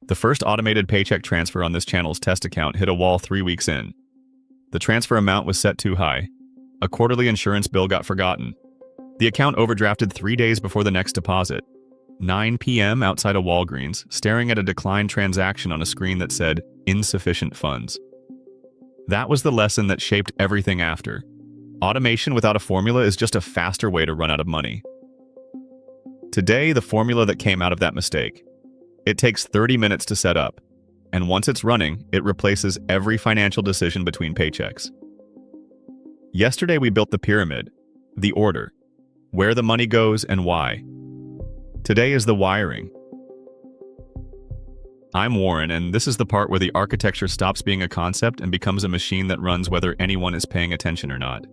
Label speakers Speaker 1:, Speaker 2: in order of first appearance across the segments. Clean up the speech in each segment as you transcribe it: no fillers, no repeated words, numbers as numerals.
Speaker 1: The first automated paycheck transfer on this channel's test account hit a wall 3 weeks in. The transfer amount was set too high. A quarterly insurance bill got forgotten. The account overdrafted 3 days before the next deposit. 9 p.m. outside a Walgreens, staring at a declined transaction on a screen that said, insufficient funds. That was the lesson that shaped everything after. Automation without a formula is just a faster way to run out of money. Today, the formula that came out of that mistake. It takes 30 minutes to set up, and once it's running, it replaces every financial decision between paychecks. Yesterday, we built the pyramid, the order, where the money goes and why. Today is the wiring. I'm Warren, and this is the part where the architecture stops being a concept and becomes a machine that runs whether anyone is paying attention or not.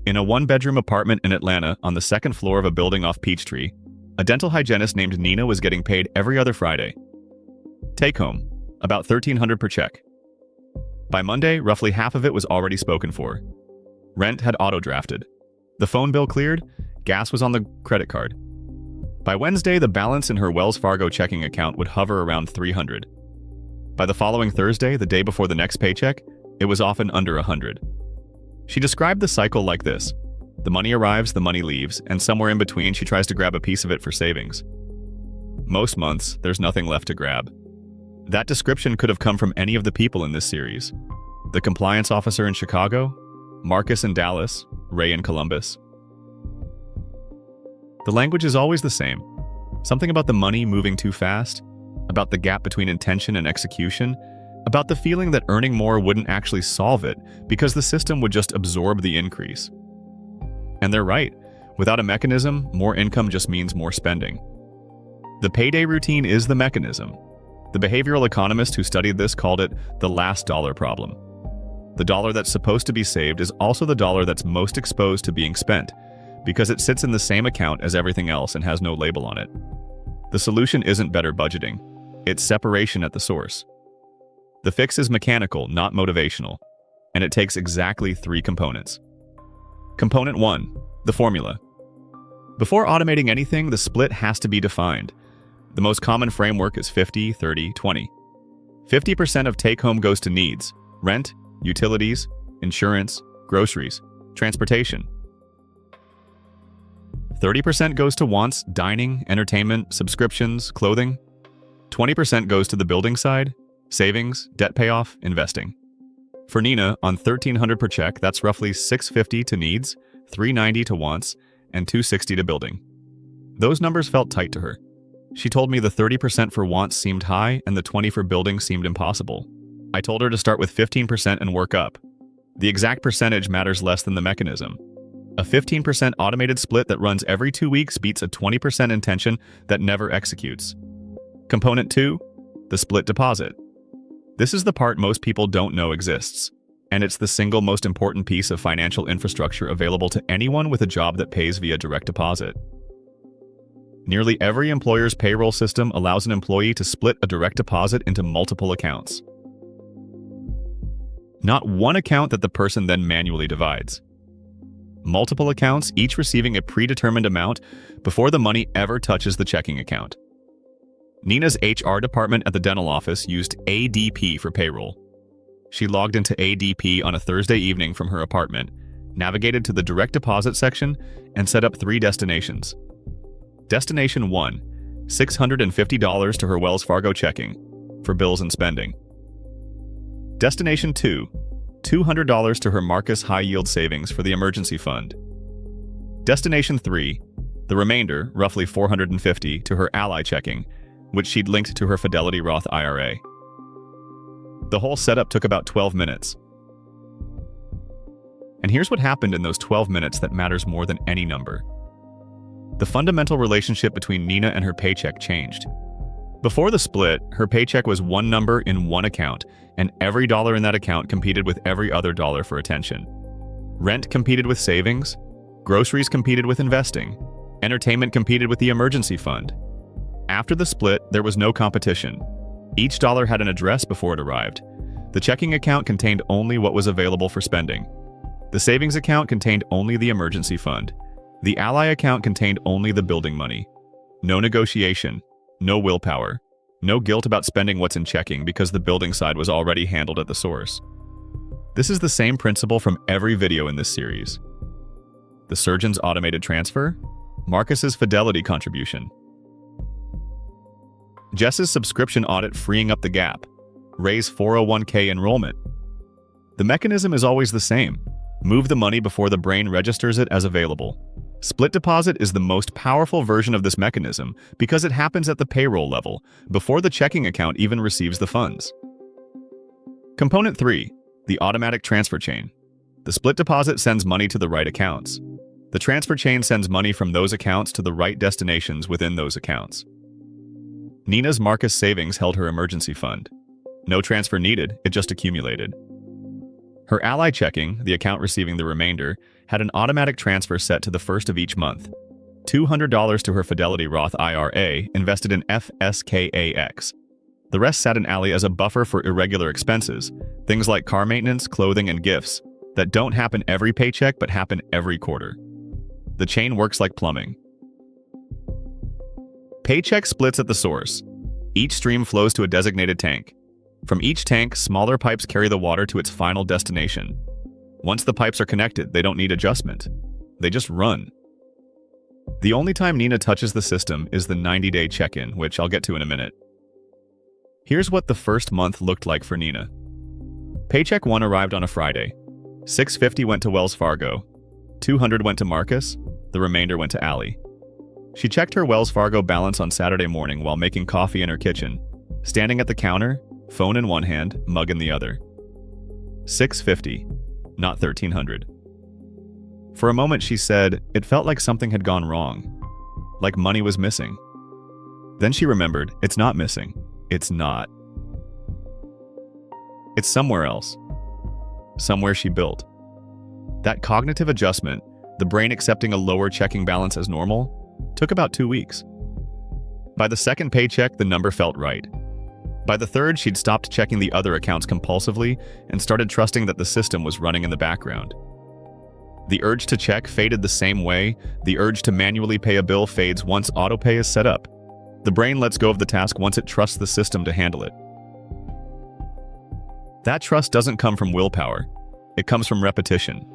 Speaker 1: In a one-bedroom apartment in Atlanta on the second floor of a building off Peachtree, a dental hygienist named Nina was getting paid every other Friday. Take home, about $1,300 per check. By Monday, roughly half of it was already spoken for. Rent had auto-drafted. The phone bill cleared, gas was on the credit card. By Wednesday, the balance in her Wells Fargo checking account would hover around $300. By the following Thursday, the day before the next paycheck, it was often under $100. She described the cycle like this. The money arrives, the money leaves, and somewhere in between she tries to grab a piece of it for savings. Most months, there's nothing left to grab. That description could have come from any of the people in this series. The compliance officer in Chicago, Marcus in Dallas, Ray in Columbus. The language is always the same. Something about the money moving too fast, about the gap between intention and execution, about the feeling that earning more wouldn't actually solve it because the system would just absorb the increase. And they're right. Without a mechanism, more income just means more spending. The payday routine is the mechanism. The behavioral economist who studied this called it the last dollar problem. The dollar that's supposed to be saved is also the dollar that's most exposed to being spent, because it sits in the same account as everything else and has no label on it. The solution isn't better budgeting. It's separation at the source. The fix is mechanical, not motivational, and it takes exactly 3 components. Component 1, the formula. Before automating anything, the split has to be defined. The most common framework is 50, 30, 20. 50% of take-home goes to needs: rent, utilities, insurance, groceries, transportation. 30% goes to wants: dining, entertainment, subscriptions, clothing. 20% goes to the building side: savings, debt payoff, investing. For Nina, on $1,300 per check, that's roughly $650 to needs, $390 to wants, and $260 to building. Those numbers felt tight to her. She told me the 30% for wants seemed high and the 20% for building seemed impossible. I told her to start with 15% and work up. The exact percentage matters less than the mechanism. A 15% automated split that runs every 2 weeks beats a 20% intention that never executes. Component 2, the split deposit. This is the part most people don't know exists, and it's the single most important piece of financial infrastructure available to anyone with a job that pays via direct deposit. Nearly every employer's payroll system allows an employee to split a direct deposit into multiple accounts. Not one account that the person then manually divides. Multiple accounts, each receiving a predetermined amount before the money ever touches the checking account. Nina's HR department at the dental office used ADP for payroll. She logged into ADP on a Thursday evening from her apartment, navigated to the direct deposit section, and set up 3 destinations. Destination 1, $650 to her Wells Fargo checking for bills and spending. Destination 2, $200 to her Marcus High Yield Savings for the emergency fund. Destination 3, the remainder, roughly $450, to her Ally checking, which she'd linked to her Fidelity Roth IRA. The whole setup took about 12 minutes. And here's what happened in those 12 minutes that matters more than any number. The fundamental relationship between Nina and her paycheck changed. Before the split, her paycheck was one number in one account, and every dollar in that account competed with every other dollar for attention. Rent competed with savings, groceries competed with investing, entertainment competed with the emergency fund. After the split, there was no competition. Each dollar had an address before it arrived. The checking account contained only what was available for spending. The savings account contained only the emergency fund. The Ally account contained only the building money. No negotiation, no willpower, No guilt about spending what's in checking because the building side was already handled at the source. This is the same principle from every video in this series. The surgeon's automated transfer, Marcus's fidelity contribution. Jess's subscription audit freeing up the gap, Ray's 401k enrollment. The mechanism is always the same. Move the money before the brain registers it as available. Split deposit is the most powerful version of this mechanism because it happens at the payroll level, before the checking account even receives the funds. Component 3. The automatic transfer chain. The split deposit sends money to the right accounts. The transfer chain sends money from those accounts to the right destinations within those accounts. Nina's Marcus savings held her emergency fund. No transfer needed, it just accumulated. Her Ally checking, the account receiving the remainder, had an automatic transfer set to the first of each month. $200 to her Fidelity Roth IRA invested in FSKAX. The rest sat in Ally as a buffer for irregular expenses, things like car maintenance, clothing, and gifts, that don't happen every paycheck but happen every quarter. The chain works like plumbing. Paycheck splits at the source. Each stream flows to a designated tank. From each tank, smaller pipes carry the water to its final destination. Once the pipes are connected, they don't need adjustment. They just run. The only time Nina touches the system is the 90-day check-in, which I'll get to in a minute. Here's what the first month looked like for Nina. Paycheck 1 arrived on a Friday. $650 went to Wells Fargo. $200 went to Marcus. The remainder went to Ally. She checked her Wells Fargo balance on Saturday morning while making coffee in her kitchen, standing at the counter, phone in one hand, mug in the other. $650, not $1,300. For a moment, she said, it felt like something had gone wrong, like money was missing. Then she remembered, it's not missing. It's not. It's somewhere else. Somewhere she built. That cognitive adjustment, the brain accepting a lower checking balance as normal, took about 2 weeks. By the second paycheck, the number felt right. By the third, she'd stopped checking the other accounts compulsively and started trusting that the system was running in the background. The urge to check faded the same way the urge to manually pay a bill fades once autopay is set up. The brain lets go of the task once it trusts the system to handle it. That trust doesn't come from willpower. It comes from repetition.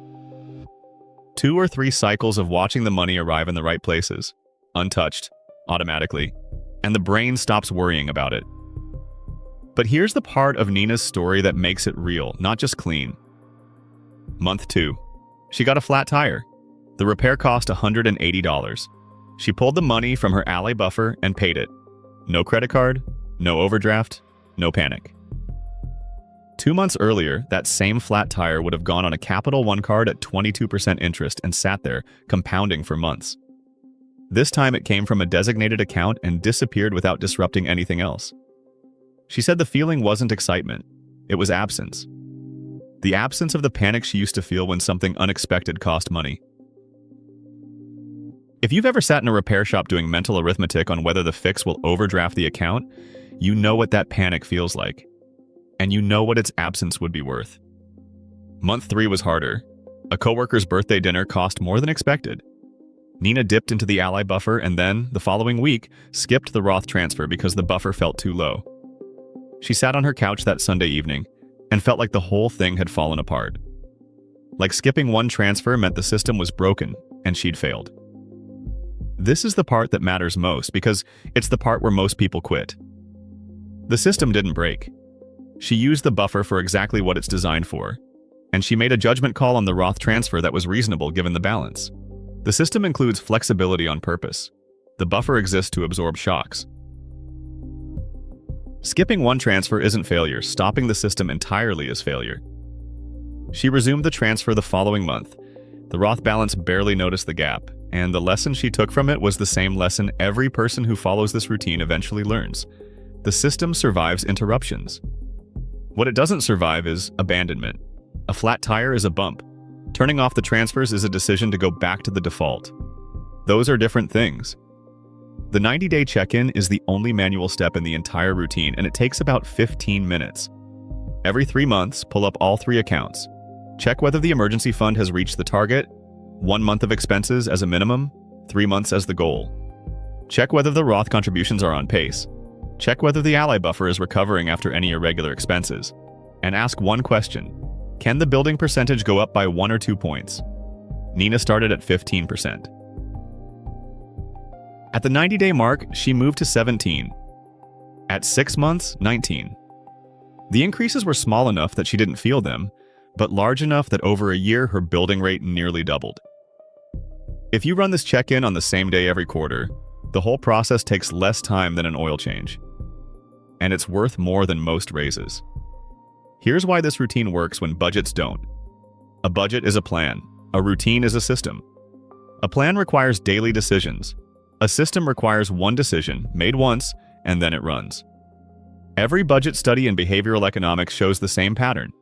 Speaker 1: 2 or 3 cycles of watching the money arrive in the right places, untouched, automatically, and the brain stops worrying about it. But here's the part of Nina's story that makes it real, not just clean. Month 2. She got a flat tire. The repair cost $180. She pulled the money from her Ally buffer and paid it. No credit card, no overdraft, no panic. 2 months earlier, that same flat tire would have gone on a Capital One card at 22% interest and sat there, compounding for months. This time it came from a designated account and disappeared without disrupting anything else. She said the feeling wasn't excitement, it was absence. The absence of the panic she used to feel when something unexpected cost money. If you've ever sat in a repair shop doing mental arithmetic on whether the fix will overdraft the account, you know what that panic feels like. And you know what its absence would be worth. Month 3 was harder. A coworker's birthday dinner cost more than expected. Nina dipped into the Ally buffer and then, the following week, skipped the Roth transfer because the buffer felt too low. She sat on her couch that Sunday evening and felt like the whole thing had fallen apart. Like skipping one transfer meant the system was broken and she'd failed. This is the part that matters most because it's the part where most people quit. The system didn't break. She used the buffer for exactly what it's designed for, and she made a judgment call on the Roth transfer that was reasonable given the balance. The system includes flexibility on purpose. The buffer exists to absorb shocks. Skipping one transfer isn't failure, stopping the system entirely is failure. She resumed the transfer the following month. The Roth balance barely noticed the gap, and the lesson she took from it was the same lesson every person who follows this routine eventually learns. The system survives interruptions. What it doesn't survive is abandonment. A flat tire is a bump. Turning off the transfers is a decision to go back to the default. Those are different things. The 90-day check-in is the only manual step in the entire routine, and it takes about 15 minutes. Every 3 months, pull up all 3 accounts. Check whether the emergency fund has reached the target, 1 month of expenses as a minimum, 3 months as the goal. Check whether the Roth contributions are on pace. Check whether the ally buffer is recovering after any irregular expenses. And ask one question. Can the building percentage go up by 1 or 2 points? Nina started at 15%. At the 90-day mark, she moved to 17. At 6 months, 19. The increases were small enough that she didn't feel them, but large enough that over a year her building rate nearly doubled. If you run this check-in on the same day every quarter, the whole process takes less time than an oil change. And it's worth more than most raises. Here's why this routine works when budgets don't. A budget is a plan. A routine is a system. A plan requires daily decisions. A system requires one decision, made once, and then it runs. Every budget study in behavioral economics shows the same pattern.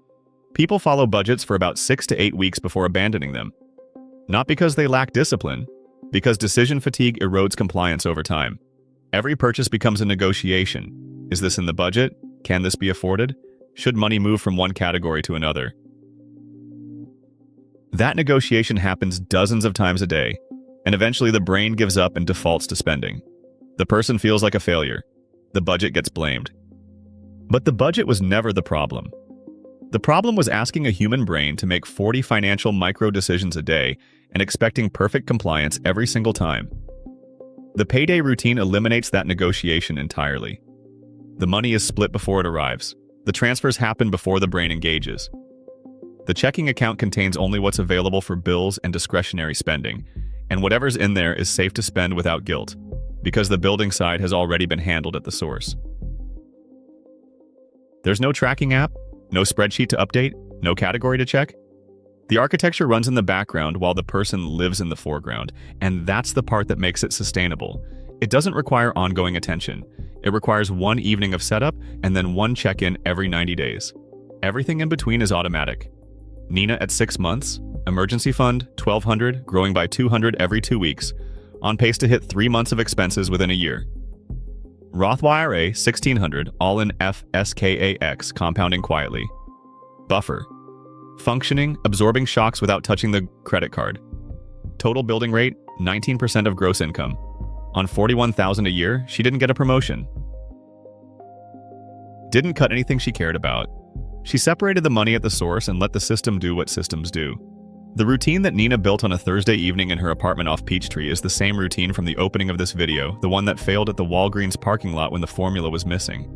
Speaker 1: People follow budgets for about 6 to 8 weeks before abandoning them. Not because they lack discipline, because decision fatigue erodes compliance over time. Every purchase becomes a negotiation. Is this in the budget? Can this be afforded? Should money move from one category to another? That negotiation happens dozens of times a day, and eventually the brain gives up and defaults to spending. The person feels like a failure. The budget gets blamed. But the budget was never the problem. The problem was asking a human brain to make 40 financial micro-decisions a day and expecting perfect compliance every single time. The payday routine eliminates that negotiation entirely. The money is split before it arrives. The transfers happen before the brain engages. The checking account contains only what's available for bills and discretionary spending, and whatever's in there is safe to spend without guilt, because the building side has already been handled at the source. There's no tracking app, no spreadsheet to update, no category to check. The architecture runs in the background while the person lives in the foreground, and that's the part that makes it sustainable. It doesn't require ongoing attention. It requires one evening of setup and then one check-in every 90 days. Everything in between is automatic. Nina at 6 months, emergency fund, $1,200, growing by $200 every 2 weeks, on pace to hit 3 months of expenses within a year. Roth IRA, $1,600, all in FSKAX, compounding quietly. Buffer. Functioning, absorbing shocks without touching the credit card. Total building rate, 19% of gross income. On $41,000 a year, she didn't get a promotion. Didn't cut anything she cared about. She separated the money at the source and let the system do what systems do. The routine that Nina built on a Thursday evening in her apartment off Peachtree is the same routine from the opening of this video, the one that failed at the Walgreens parking lot when the formula was missing.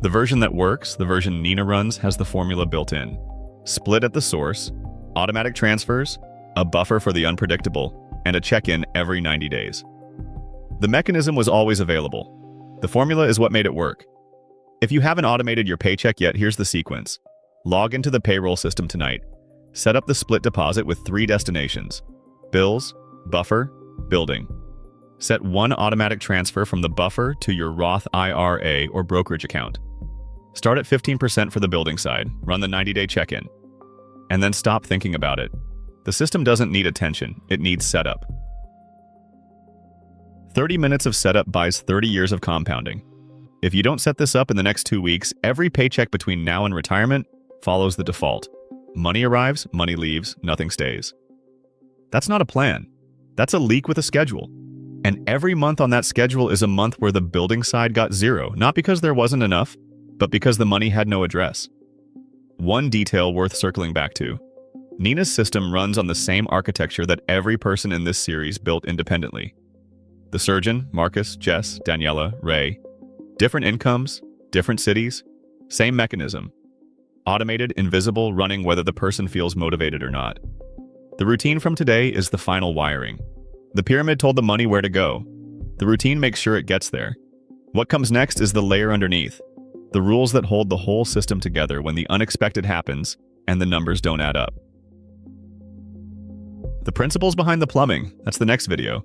Speaker 1: The version that works, the version Nina runs, has the formula built in. Split at the source, automatic transfers, a buffer for the unpredictable, and a check-in every 90 days. The mechanism was always available. The formula is what made it work. If you haven't automated your paycheck yet, here's the sequence. Log into the payroll system tonight. Set up the split deposit with 3 destinations: bills, buffer, building. Set one automatic transfer from the buffer to your Roth IRA or brokerage account. Start at 15% for the building side, run the 90-day check-in, and then stop thinking about it. The system doesn't need attention, it needs setup. 30 minutes of setup buys 30 years of compounding. If you don't set this up in the next 2 weeks, every paycheck between now and retirement follows the default. Money arrives, money leaves, nothing stays. That's not a plan. That's a leak with a schedule. And every month on that schedule is a month where the building side got 0, not because there wasn't enough, but because the money had no address. One detail worth circling back to. Nina's system runs on the same architecture that every person in this series built independently. The surgeon, Marcus, Jess, Daniela, Ray. Different incomes, different cities, same mechanism. Automated, invisible, running whether the person feels motivated or not. The routine from today is the final wiring. The pyramid told the money where to go. The routine makes sure it gets there. What comes next is the layer underneath. The rules that hold the whole system together when the unexpected happens and the numbers don't add up. The principles behind the plumbing, that's the next video.